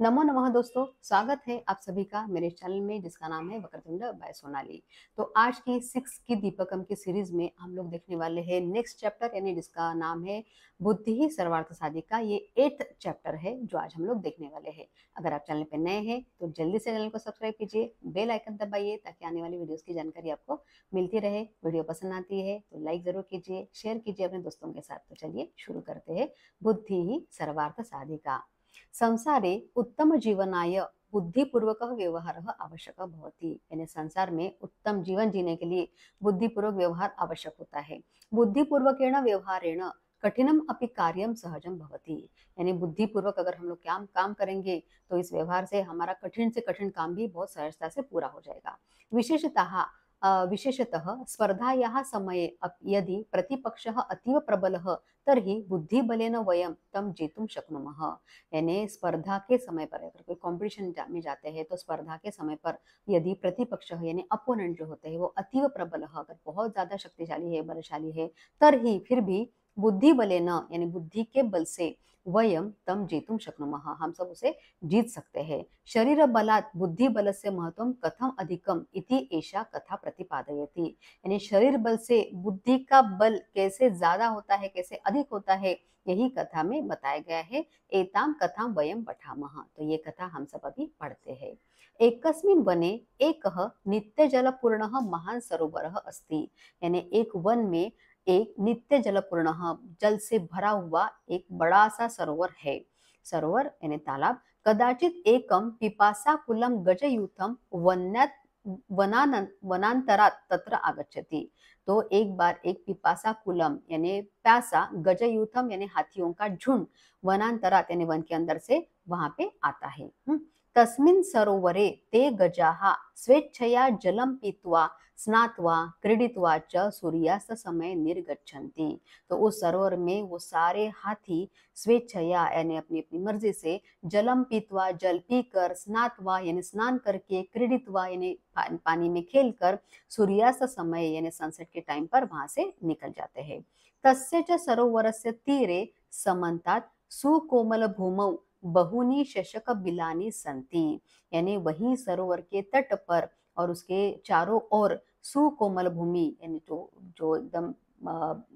नमो नमः दोस्तों, स्वागत है आप सभी का मेरे चैनल में जिसका नाम है वक्रतुंड बाय सोनाली। तो आज की सिक्स की दीपकम की सीरीज में हम लोग देखने वाले हैं नेक्स्ट चैप्टर यानी जिसका नाम है बुद्धि ही सर्वार्थ साधिका। ये 8th चैप्टर है जो आज हम लोग देखने वाले हैं। अगर आप चैनल पे नए हैं तो जल्दी से चैनल को सब्सक्राइब कीजिए, बेल आइकन दबाइए ताकि आने वाली वीडियोस की जानकारी आपको मिलती रहे। वीडियो पसंद आती है तो लाइक जरूर कीजिए, शेयर कीजिए अपने दोस्तों के साथ। तो चलिए शुरू करते हैं। बुद्धि ही सर्वार्थ साधिका। संसारे उत्तम जीवनाय बुद्धिपूर्वक व्यवहार आवश्यक भवति। यानी संसार में उत्तम जीवन जीने के लिए बुद्धिपूर्वक व्यवहार आवश्यक होता है। बुद्धिपूर्वकेण व्यवहारेण कठिनम अपि कार्यम सहजम भवति। यानी बुद्धिपूर्वक अगर हम लोग काम करेंगे तो इस व्यवहार से हमारा कठिन से कठिन काम भी बहुत सहजता से पूरा हो जाएगा। विशेषतः स्पर्धायाः समये यदि प्रतिपक्षः अतीव प्रबलः तर्हि बुद्धिबलेन वयं तं जेतुं शक्नुमः। यानी स्पर्धा के समय पर अगर कोई कंपटीशन में जाते हैं तो स्पर्धा के समय पर यदि प्रतिपक्ष यानी अपोनेंट जो होते हैं वो अतीव प्रबल अगर बहुत ज्यादा शक्तिशाली है, बलशाली है, तरही फिर भी बुद्धि बलेन यानी बुद्धि के बल से वयम तम जेतुम शक्नुमः, हम सब उसे जीत सकते हैं। शरीर बलात् बुद्धि बल से महत्वम कथम अधिकम इति एषा कथा प्रतिपादयति। यानी शरीर बल से बुद्धि का बल कैसे ज्यादा होता है, कैसे अधिक होता है, यही कथा में बताया गया है। एताम कथां वयं पठामः। तो ये कथा हम सब अभी पढ़ते हैं। एकस्मिन् वने एकः नित्यजलपूर्णः महान् सरोवरः अस्ति। यानी एक वन में एक नित्य जलपूर्णः जल से भरा हुआ एक बड़ा सा सरोवर है। सरोवर यानी तालाब। कदाचित एकम पिपासाकुलं गजयूथम वनांतरात तत्र आगच्छति। तो एक बार एक पिपासा कुलम यानी प्यासा, गजयूथम यानी हाथियों का झुंड वनांतरात यानी वन के अंदर से वहां पे आता है। तस्मिन् सरोवरे ते गजाः स्वेच्छया जलम पीत्वा स्नात्वा क्रीडित्वा च सूर्यास्त समय निर्गच्छन्ति। तो उस सरोवर में वो सारे हाथी स्वेच्छया यानी अपनी अपनी मर्जी से जलम पीत्वा जल पीकर, स्नात्वा यानी स्नान करके, क्रीडित्वा यानी पानी में खेलकर, सूर्यास्त समय यानी सनसेट के टाइम पर वहां से निकल जाते हैं। तस्य च सरोवरस्य तीरे समन्तात् सुकोमल भूमौ बहुनी शशक बिलानी संति। यानी वही सरोवर के तट पर और उसके चारों ओर सुकोमल भूमि यानी जो जो एकदम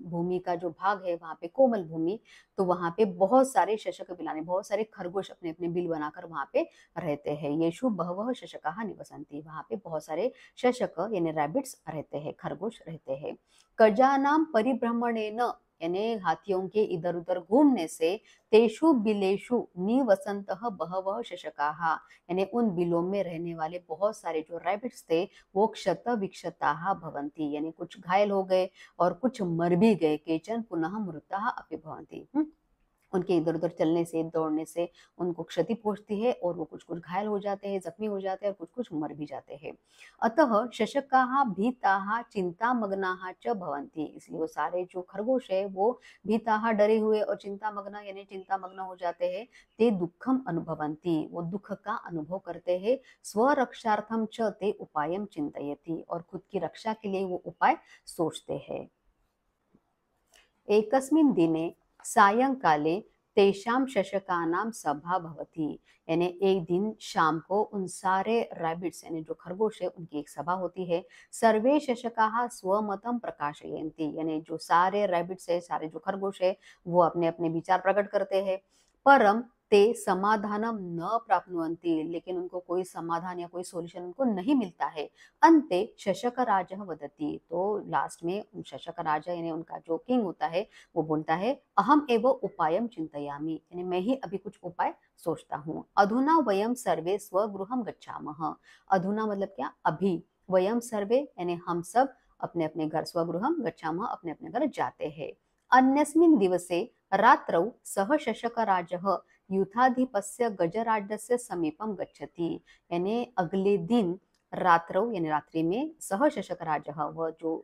भूमि का जो भाग है वहां पे कोमल भूमि, तो वहां पे बहुत सारे शशक बिलाने, बहुत सारे खरगोश अपने अपने बिल बनाकर वहां पे रहते हैं। येषु बहवः शशकाः निवसन्ति। वहां पे बहुत सारे शशक यानी रैबिट्स रहते हैं, खरगोश रहते हैं। कजानाम परिभ्रमणेन यानी हाथियों के इधर उधर घूमने से तेषु बिलेषु निवसन्तः बहवः शशकाः यानी उन बिलों में रहने वाले बहुत सारे जो रैबिट्स थे वो क्षत विक्षताः भवन्ति यानी कुछ घायल हो गए और कुछ मर भी गए। केचन पुनः मृताः अपि भवन्ति। उनके इधर उधर चलने से, दौड़ने से उनको क्षति पहुंचती है और वो कुछ कुछ घायल हो जाते हैं, जख्मी हो जाते हैं और कुछ कुछ मर भी जाते हैं। अतः शशकाः भीताः चिंतामग्नाः च भवन्ति। इसलिए वो सारे जो खरगोश है वो भीताः डरे हुए और चिंतामग्न यानी चिंतामग्न हो जाते हैं। ते दुखम अनुभवन्ति, वो दुख का अनुभव करते हैं। स्वरक्षार्थम च ते उपायम चिंतयति, और खुद की रक्षा के लिए वो उपाय सोचते हैं। एकस्मिन् दिने सायंकाले तेषां शशकानां सभा भवति। यानी एक दिन शाम को उन सारे रैबिट्स यानी जो खरगोश है उनकी एक सभा होती है। सर्वे शशकाः स्वमतं प्रकाशयन्ति। यानी जो सारे रैबिट्स है, सारे जो खरगोश है वो अपने अपने विचार प्रकट करते हैं। परम ते समाधानम न प्राप्नुवन्ति, लेकिन उनको कोई समाधान या कोई सॉल्यूशन उनको नहीं मिलता है। अंते शशक राजः वदति, तो लास्ट में शशक राजा यानी उनका जो किंग होता है वो बोलता है अहम एव उपायम चिंतयामि, यानी मैं ही अभी कुछ उपाय सोचता हूँ। अधुना वयम सर्वे स्वगृहम गच्छामः। अधुना मतलब क्या, अभी। वयम सर्वे यानी हम सब अपने अपने घर, स्वगृहम गच्छामः अपने अपने घर जाते हैं। अन्यस्मिन् दिवसे रात्रौ सह शशकराजः युथाधिपस्य गजराजस्य समीपम गच्छति। यानी अगले दिन रात्रौ यानी रात्रि में सह शशकराजः वह जो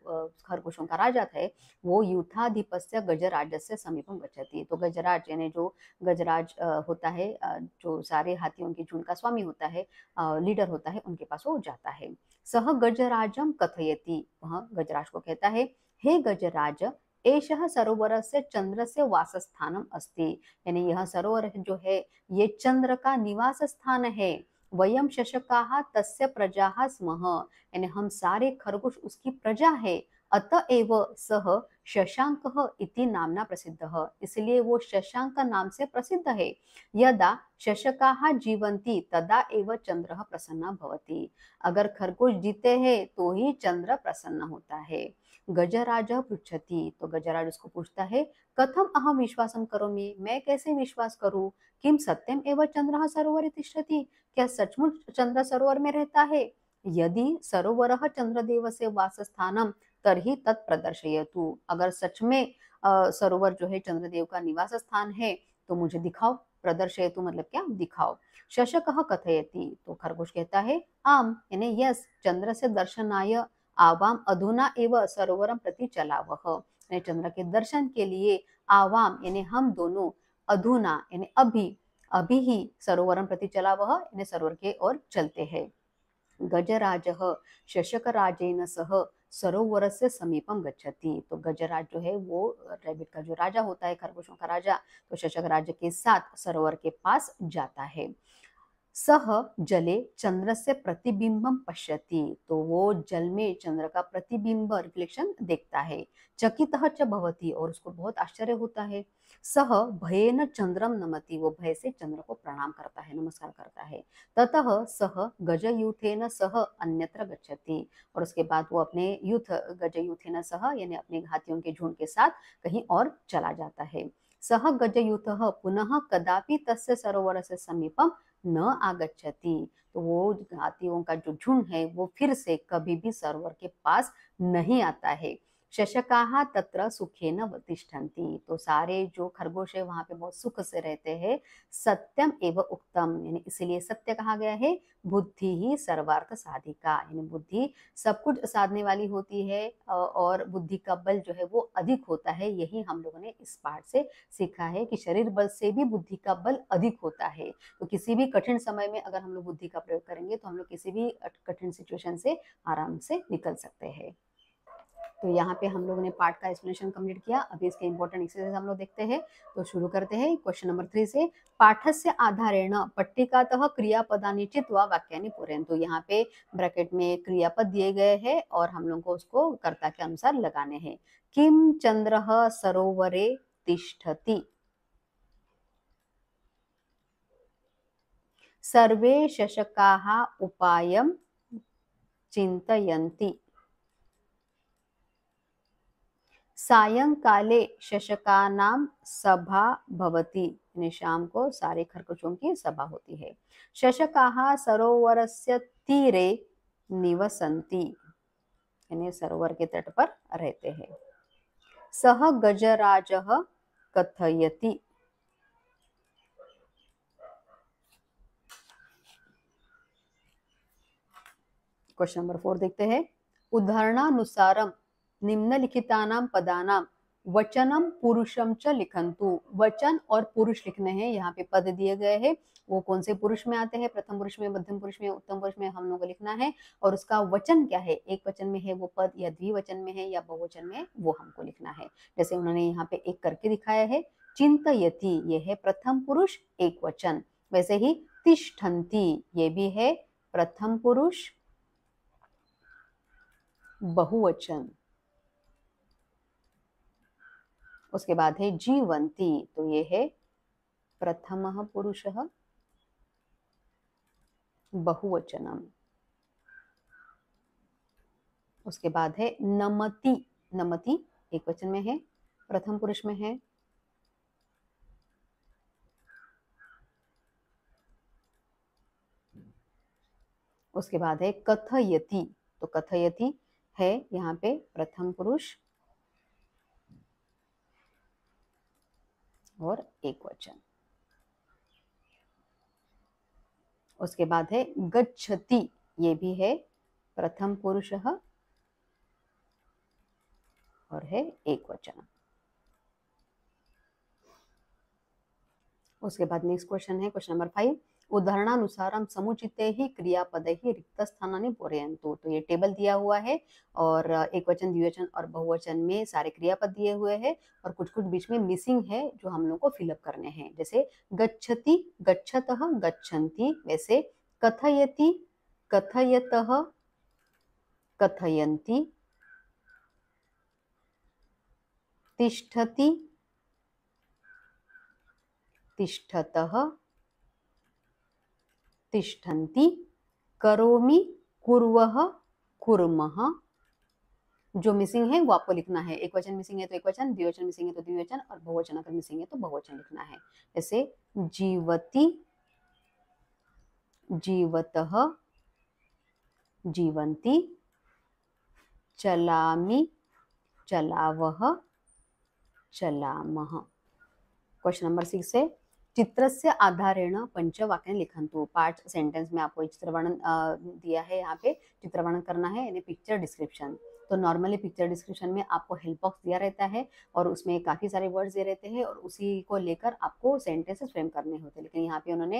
खरगोशों का राजा थे वो युथाधिपस्य गजराजस्य समीपम गच्छति। तो गजराज यानी जो गजराज होता है, जो सारे हाथियों के झुंड का स्वामी होता है, लीडर होता है, उनके पास वो जाता है। सह गजराजम कथयति, वह गजराज को कहता है हे गजराज एषः सरोवरस्य चंद्रस्य वासस्थानम अस्ति, यानी यह सरोवर जो है ये चंद्र का निवास स्थान है। वयम शशकाः तस्य प्रजाः स्मः, यानी हम सारे खरगोश उसकी प्रजा है। अतएव सह शशांकः इति नामना प्रसिद्धः, इसलिए वो शशांक नाम से प्रसिद्ध है। यदा शशकाः जीवन्ति तदा एव चंद्रः प्रसन्नः भवति, अगर खरगोश जीते हैं तो ही चंद्र प्रसन्न होता है। गजराज पृच्छति, तो गजराज उसको पूछता है, कथम अहम विश्वासम करोमि, मैं कैसे विश्वास करूं, किम सत्यम एव चंद्रः सरोवरे तिष्ठति, क्या सचमुच चंद्र सरोवर में रहता है। यदि सरोवरः चंद्रदेवस्य वासस्थानम तर्हि तत् प्रदर्शयतु, अगर सच में सरोवर जो है चंद्रदेव का निवास स्थान है तो मुझे दिखाओ। प्रदर्शयतु मतलब क्या, दिखाओ। शशकः कथयति, तो खरगोश कहता है, आम यानी यस, चंद्र से दर्शनाय आवाम अधुना एव सरोवरम प्रति चलावह, यानी चंद्र के दर्शन के लिए आवाम यानी हम दोनों, अधुना यानी अभी, अभी ही सरोवरम प्रति चलावह यानी सरोवर के ओर चलते हैं। गजराजः शशकराजेन सह सरोवरस्य समीपम गच्छति, तो गजराज जो है वो रैबिट का जो राजा होता है, खरगोशों का राजा, तो शशक राज के साथ सरोवर के पास जाता है। सह जले चंद्रस्य प्रतिबिंबम पश्यति, तो वो जल में चंद्र का प्रतिबिंब रिफ्लेक्शन देखता है। चकितः च भवति, और उसको बहुत आश्चर्य होता है। सह भयेन चंद्रम नमति, वो भय से चंद्र को प्रणाम करता है, नमस्कार करता है। ततः सह गजयूथेन सह अन्यत्र गच्छति, और उसके बाद वो अपने यूथ गजयूथेन सह यानी अपने हाथियों के झुंड के साथ कहीं और चला जाता है। सह गजयूथः पुनः कदापि तस्य सरोवरस्य समीपम न आगच्छति, तो वो हाथियों का जो झुंड है वो फिर से कभी भी सरोवर के पास नहीं आता है। शशकाः तत्र सुखेन तिष्ठन्ति, तो सारे जो खरगोश है वहां पे बहुत सुख से रहते हैं। सत्यम एव उक्तम, यानी इसीलिए सत्य कहा गया है। बुद्धि ही सर्वार्थ साधिका, यानी बुद्धि सब कुछ साधने वाली होती है और बुद्धि का बल जो है वो अधिक होता है। यही हम लोगों ने इस पाठ से सीखा है कि शरीर बल से भी बुद्धि का बल अधिक होता है। तो किसी भी कठिन समय में अगर हम लोग बुद्धि का प्रयोग करेंगे तो हम लोग किसी भी कठिन सिचुएशन से आराम से निकल सकते हैं। तो यहाँ पे हम लोगों ने पार्ट का एक्सप्लेनेशन कंप्लीट किया। अभी इसके इंपॉर्टेंट एक्सरसाइज हम लोग देखते हैं। तो शुरू करते हैं क्वेश्चन नंबर 3 से। पाठस्य आधारेण पट्टिकातः क्रियापदानि चित्वा वाक्यानि पूरयन्तु, यहाँ पे ब्रैकेट में क्रियापद दिए गए हैं और हम लोग को उसको कर्ता के अनुसार लगाने हैं। किम चंद्रः सरोवरे तिष्ठति, सर्वे शशकाः उपायं चिन्तयन्ति, सायंकाले शशकानां सभा भवति, यानी शाम को सारे खरगोशों की सभा होती है। शशकाः सरोवरस्य तीरे निवसन्ति, यानी सरोवर के तट पर रहते हैं। सः गजराजः कथयति, क्वेश्चन नंबर 4 देखते हैं। उदाहरणानुसारम निम्नलिखितानां पदानां वचनम पुरुषम च लिखन्तु, वचन और पुरुष लिखने हैं। यहाँ पे पद दिए गए हैं, वो कौन से पुरुष में आते हैं, प्रथम पुरुष में, मध्यम पुरुष में, उत्तम पुरुष में हम लोगों को लिखना है। और उसका वचन क्या है, एक वचन में है वो पद या द्विवचन में है या बहुवचन में, वो हमको लिखना है। जैसे उन्होंने यहाँ पे एक करके दिखाया है। चिंतयति ये है प्रथम पुरुष एक वचन, वैसे ही तिष्ठन्ति ये भी है प्रथम पुरुष बहुवचन। उसके बाद है जीवंती, तो ये है प्रथमः पुरुषः बहुवचनम। उसके बाद है नमति, नमति एक वचन में है, प्रथम पुरुष में है। उसके बाद है कथयति, तो कथयति है यहाँ पे प्रथम पुरुष और एक वचन। उसके बाद है गच्छति, ये भी है प्रथम पुरुषः और है एक वचन। उसके बाद नेक्स्ट क्वेश्चन है क्वेश्चन नंबर 5। उदाहरणानुसारम समुचिते ही क्रियापदैः रिक्तस्थानानि पूरयन्तु। तो ये टेबल दिया हुआ है और एक वचन, द्विवचन और बहुवचन में सारे क्रियापद दिए हुए हैं और कुछ-कुछ बीच में मिसिंग है जो हम लोग को फिलअप करने हैं। जैसे गच्छति, गच्छतः, गच्छन्ति। वैसे कथयति, कथयतः, कथयन्ति। तिष्ठति, तिष्ठतः, तिष्ठन्ति। करोमि, कुर्वः, कुर्मः। जो मिसिंग है वो आपको लिखना है। एक वचन मिसिंग है तो एक वचन, द्विवचन मिसिंग है तो द्विवचन और बहुवचन अगर मिसिंग है तो बहुवचन लिखना है। जैसे जीवति, जीवतः, जीवन्ति। चलामि, चलावः, चलामः। क्वेश्चन नंबर 6 है चित्रस्य आधारेण पंचवाक्यानि लिखन्तु। पार्ट सेंटेंस में आपको चित्र वर्णन दिया है, यहाँ पे चित्र वर्णन करना है यानी पिक्चर डिस्क्रिप्शन। तो नॉर्मली पिक्चर डिस्क्रिप्शन में आपको हेल्प बॉक्स दिया रहता है और उसमें काफ़ी सारे वर्ड्स दिए रहते हैं और उसी को लेकर आपको सेंटेंसेस फ्रेम करने होते हैं। लेकिन यहाँ पे उन्होंने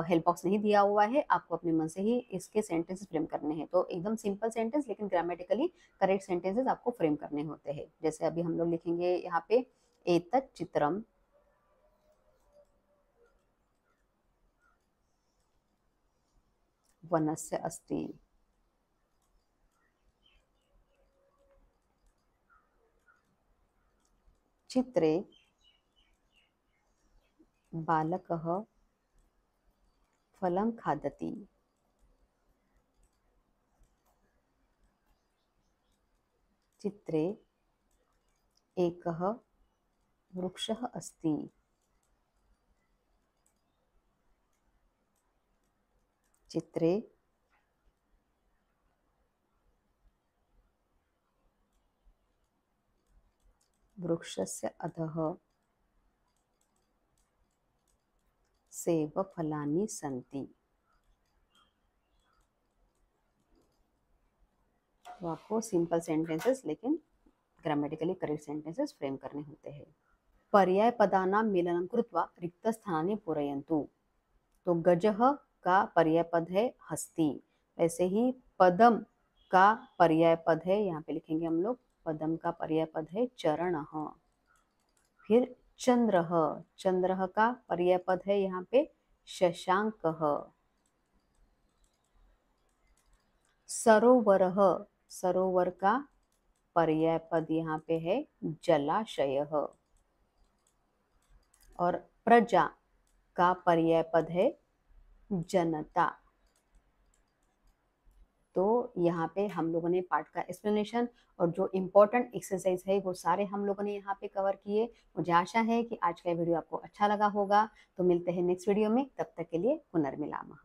हेल्प बॉक्स नहीं दिया हुआ है, आपको अपने मन से ही इसके सेंटेंसेस फ्रेम करने हैं। तो एकदम सिंपल सेंटेंस लेकिन ग्रामेटिकली करेक्ट सेंटेंसेस आपको फ्रेम करने होते हैं। जैसे अभी हम लोग लिखेंगे यहाँ पे एतत् चित्रम वनस्य अस्ति। चित्रे बालकः फलं खादति। चित्रे एकः वृक्षः अस्ति। चित्रे वृक्षस्य अधः सेबफलानि सन्ति। तो आपको सिंपल सेंटेंसेस लेकिन ग्रामेटिकली करेक्ट सेंटेंसेस फ्रेम करने होते हैं। पर्यायपदानां मेलनं कृत्वा रिक्तस्थानानि पूरयन्तु। तो गजः का पर्याय पद है हस्ती, वैसे ही पदम का पर्याय पद है, यहाँ पे लिखेंगे हम लोग पदम का पर्याय पद है चरणः। फिर चंद्रः, चंद्रः का पर्याय पद है यहाँ पे शशांकः। सरोवरः, सरोवर का पर्याय पद यहाँ पे है जलाशयः। और प्रजा का पर्याय पद है जनता। तो यहाँ पे हम लोगों ने पार्ट का एक्सप्लेनेशन और जो इम्पोर्टेंट एक्सरसाइज है वो सारे हम लोगों ने यहाँ पे कवर किए। मुझे आशा है कि आज का वीडियो आपको अच्छा लगा होगा। तो मिलते हैं नेक्स्ट वीडियो में, तब तक के लिए पुनर्मिलामः।